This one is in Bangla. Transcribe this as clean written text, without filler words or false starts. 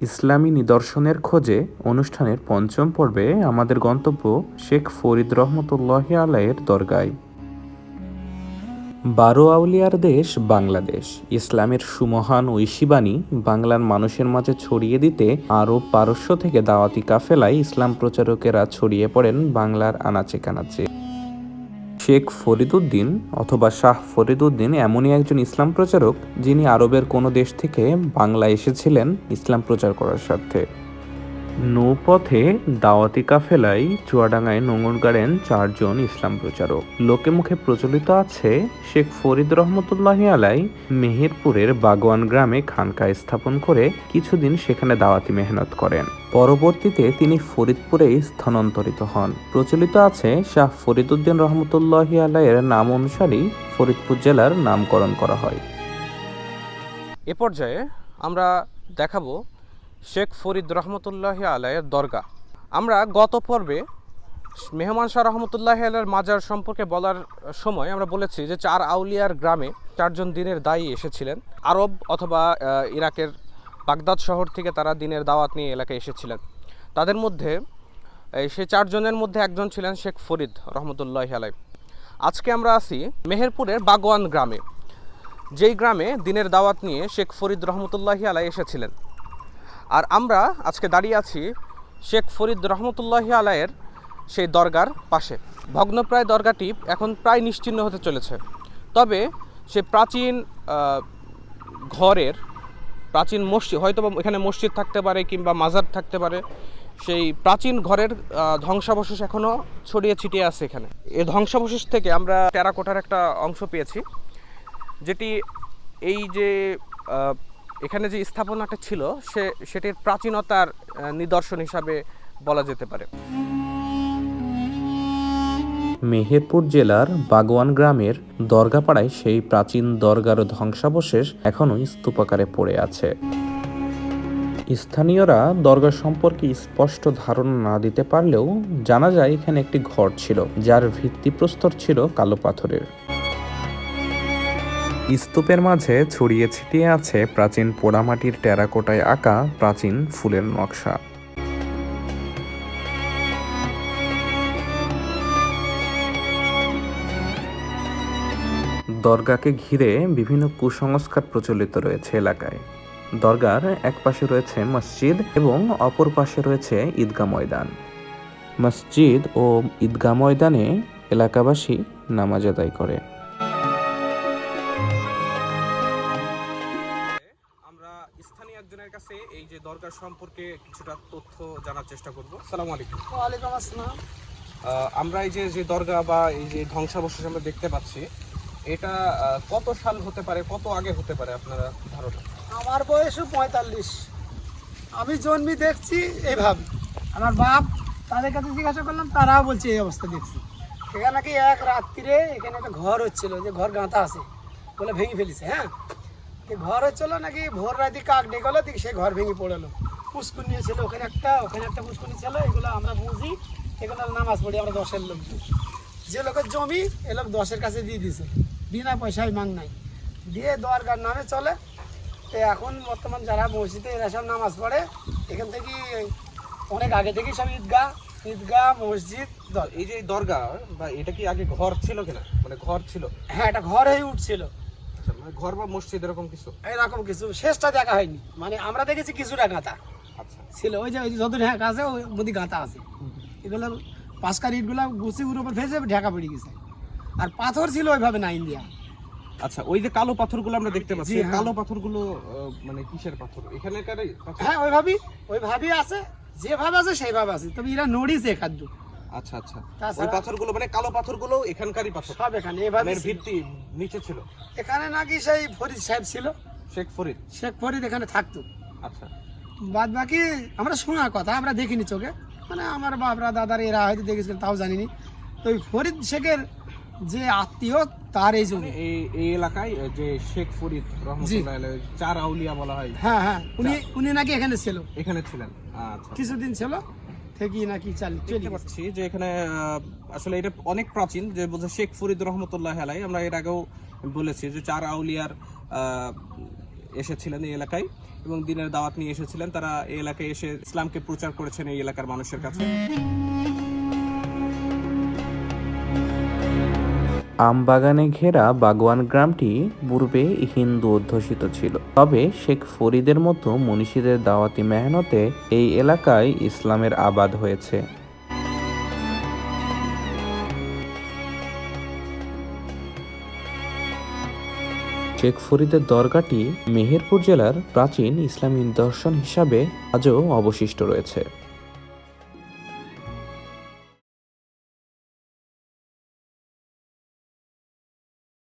ইসলামী নিদর্শনের খোঁজে অনুষ্ঠানের পঞ্চম পর্বে আমাদের গন্তব্য শেখ ফরিদ রহমতুল্লাহি আলাইয়ের দরগায়। ১২ আউলিয়ার দেশ বাংলাদেশ ইসলামের সুমহান ঐশী বাণী বাংলার মানুষের মাঝে ছড়িয়ে দিতে আরব পারস্য থেকে দাওয়াতি কাফেলায় ইসলাম প্রচারকেরা ছড়িয়ে পড়েন বাংলার আনাচে কানাচে। শেখ ফরিদউদ্দীন অথবা শাহ ফরিদউদ্দীন এমনই একজন ইসলাম প্রচারক যিনি আরবের কোনো দেশ থেকে বাংলায় এসেছিলেন ইসলাম প্রচার করার স্বার্থে। নৌপথে দাওয়াতি কাফেলায় চুয়াডাঙ্গায় নোঙর গাড়েন ৪ জন ইসলাম প্রচারক। লোকে মুখে প্রচলিত আছে শেখ ফরিদ রহমতুল্লাহি আলাই মেহেরপুরের বাগোয়ান গ্রামে খানকা স্থাপন করে কিছুদিন সেখানে দাওয়াতি মেহনত করেন। পরবর্তীতে তিনি ফরিদপুরে স্থানান্তরিত হন। প্রচলিত আছে শাহ ফরিদউদ্দীন রহমতুল্লাহি আলাইয়ের নাম অনুসারেই ফরিদপুর জেলার নামকরণ করা হয়। এ পর্যায়ে আমরা দেখাবো শেখ ফরিদ রহমতুল্লাহি আলাইয়ের দরগা। আমরা গত পর্বে মেহমান শাহ রহমতুল্লাহি আলাইয়ের মাজার সম্পর্কে বলার সময় আমরা বলেছি যে ৪ আউলিয়ার গ্রামে ৪ জন দিনের দায়ী এসেছিলেন। আরব অথবা ইরাকের বাগদাদ শহর থেকে তারা দিনের দাওয়াত নিয়ে এলাকায় এসেছিলেন। তাদের মধ্যে সেই ৪ জনের মধ্যে একজন ছিলেন শেখ ফরিদ রহমতুল্লাহি আলাই। আজকে আমরা আছি মেহেরপুরের বাগোয়ান গ্রামে, যেই গ্রামে দিনের দাওয়াত নিয়ে শেখ ফরিদ রহমতুল্লাহি আলাই এসেছিলেন। আর আমরা আজকে দাঁড়িয়ে আছি শেখ ফরিদ রহমতুল্লাহি আলাইয়ের সেই দরগার পাশে। ভগ্নপ্রায় দরগাটি এখন প্রায় নিশ্চিহ্ন হতে চলেছে, তবে সে প্রাচীন ঘরের প্রাচীন মসজিদ, হয়তো এখানে মসজিদ থাকতে পারে কিংবা মাজার থাকতে পারে, সেই প্রাচীন ঘরের ধ্বংসাবশেষ এখনও ছড়িয়ে ছিটিয়ে আছে এখানে। এই ধ্বংসাবশেষ থেকে আমরা টেরাকোটার একটা অংশ পেয়েছি, যেটি এই যে এখানে যে স্থাপনাটা ছিল সেটির প্রাচীনতার নিদর্শন হিসাবে বলা যেতে পারে। মেহেরপুর জেলার বাগোয়ান গ্রামের দরগাপাড়ায় সেই প্রাচীন দরগার ধ্বংসাবশেষ এখনও স্তূপাকারে পড়ে আছে। স্থানীয়রা দরগা সম্পর্কে স্পষ্ট ধারণা না দিতে পারলেও জানা যায় এখানে একটি ঘর ছিল, যার ভিত্তিপ্রস্তর ছিল কালো পাথরের। স্তূপের মাঝে ছড়িয়ে ছিটিয়ে আছে প্রাচীন পোড়ামাটির টেরাকোটায় আঁকা প্রাচীন ফুলের নকশা। দরগাকে ঘিরে বিভিন্ন কুসংস্কার প্রচলিত রয়েছে এলাকায়। দরগার এক পাশে রয়েছে মসজিদ এবং অপর পাশে রয়েছে ঈদগাহ ময়দান। মসজিদ ও ঈদগাহ ময়দানে এলাকাবাসী নামাজ আদায় করে। আমরা স্থানীয় একজনের কাছে এই যে দরগা সম্পর্কে কিছুটা তথ্য জানার চেষ্টা করব। আসসালামু আলাইকুম। ওয়ালাইকুম আসসালাম। আমরা এই যে দরগা বা এই যে ধ্বংসাবশেষ আমরা দেখতে পাচ্ছি, এটা কত সাল হতে পারে, কত আগে হতে পারে আপনারা ধারণা? আমার বয়সও ৪৫। আমি জন্মি দেখছি এইভাবে। আমার বাপ তাদের কাছে জিজ্ঞাসা করলাম, তারাও বলছে এই অবস্থা দেখছি। এখানে নাকি এক রাত্রিরে এখানে একটা ঘর হচ্ছিল, যে ঘর গাঁথা আছে বলে ভেঙে ফেলেছে। হ্যাঁ, ঘর হচ্ছিল নাকি ভোর রাতে কাক ডেকলো, দেখি সে ঘর ভেঙে পড়লো। পুষ্কুনি ছিল ওখানে একটা পুষ্কুনি ছিল। এগুলো আমরা বুঝি, এগুলো নামাজ পড়ি আমরা 10-এর লোক। যে লোকের জমি এ লোক 10-এর কাছে দিয়ে দিছে, বিনা পয়সায় মাং নাই, দিয়ে দরগার নামে চলে। তো এখন বর্তমান যারা মসজিদে এরা সব নামাজ পড়ে, এখান থেকে অনেক আগে থেকেই সব ঈদগাহ মসজিদ। এই যে দরগা বা এটা কি আগে ঘর ছিল কিনা, মানে ঘর ছিল? হ্যাঁ, এটা ঘর হয়ে উঠছিল। আচ্ছা, মানে ঘর বা মসজিদ এরকম কিছু শেষটা দেখা হয়নি, মানে আমরা দেখেছি কিছুটা গাঁথা ছিল। ওই যে যত ঢাকা আছে ওই মধ্যে গাঁথা আছে। এগুলো পাঁচকার ইটগুলা গুছিগুর উপর ফেসে ঢাকা পড়ে গেছে। আর পাথর ছিল ওইভাবে না ইন্ডিয়া। আচ্ছা, ওই যে কালো পাথরগুলো আমরা দেখতে পাচ্ছি, কালো পাথরগুলো মানে কিসের পাথর? এখানকার পাথর? হ্যাঁ, ওইভাবেই আছে, যেভাবে আছে সেইভাবে আছে, তবে এরা নড়িছে খাদ্য। আচ্ছা আচ্ছা, ওই পাথরগুলো মানে কালো পাথরগুলো এখানকারই পাথর সব এখানে এভাবে ভিত্তি নিচে ছিল। এখানে নাকি সেই ফরিদ সাহেব ছিল, শেখ ফরিদ এখানে থাকতো। আচ্ছা, বাদ বাকি আমরা শোনার কথা, আমরা দেখিনি চোখে, মানে আমার বাপরা দাদার এরা হয়তো দেখেছিল, তাও জানিনি। তো ওই ফরিদ শেখের যে আত্মীয়, তার এই জমি এই এলাকায় যে শেখ ফরিদ রহমতুল্লাহ আলাইহি ৪ আউলিয়া বলা হয়। হ্যাঁ হ্যাঁ, উনি নাকি এখানে ছিলেন। আচ্ছা, কিছুদিন ছিল, থেকেই নাকি চলে পাচ্ছি যে এখানে আসলে এটা অনেক প্রাচীন, যে বোঝা শেখ ফরিদ রহমতুল্লাহ আলাইহি। আমরা এর আগেও বলেছি যে ৪ আউলিয়ার এসেছিলেন এই এলাকায় এবং দিনের দাওয়াত নিয়ে এসেছিলেন। তারা এই এলাকায় এসে ইসলামকে প্রচার করেছেন এই এলাকার মানুষের কাছে। আমবাগানে ঘেরা বাগওয়ান গ্রামটি পূর্বে হিন্দু অধ্যুষিত ছিল, তবে শেখ ফরিদের মতো মনীষীদের দাওয়াতি মেহনতে এই এলাকায় ইসলামের আবাদ হয়েছে। শেখ ফরিদের দরগাটি মেহেরপুর জেলার প্রাচীন ইসলামী নিদর্শন হিসাবে আজও অবশিষ্ট রয়েছে।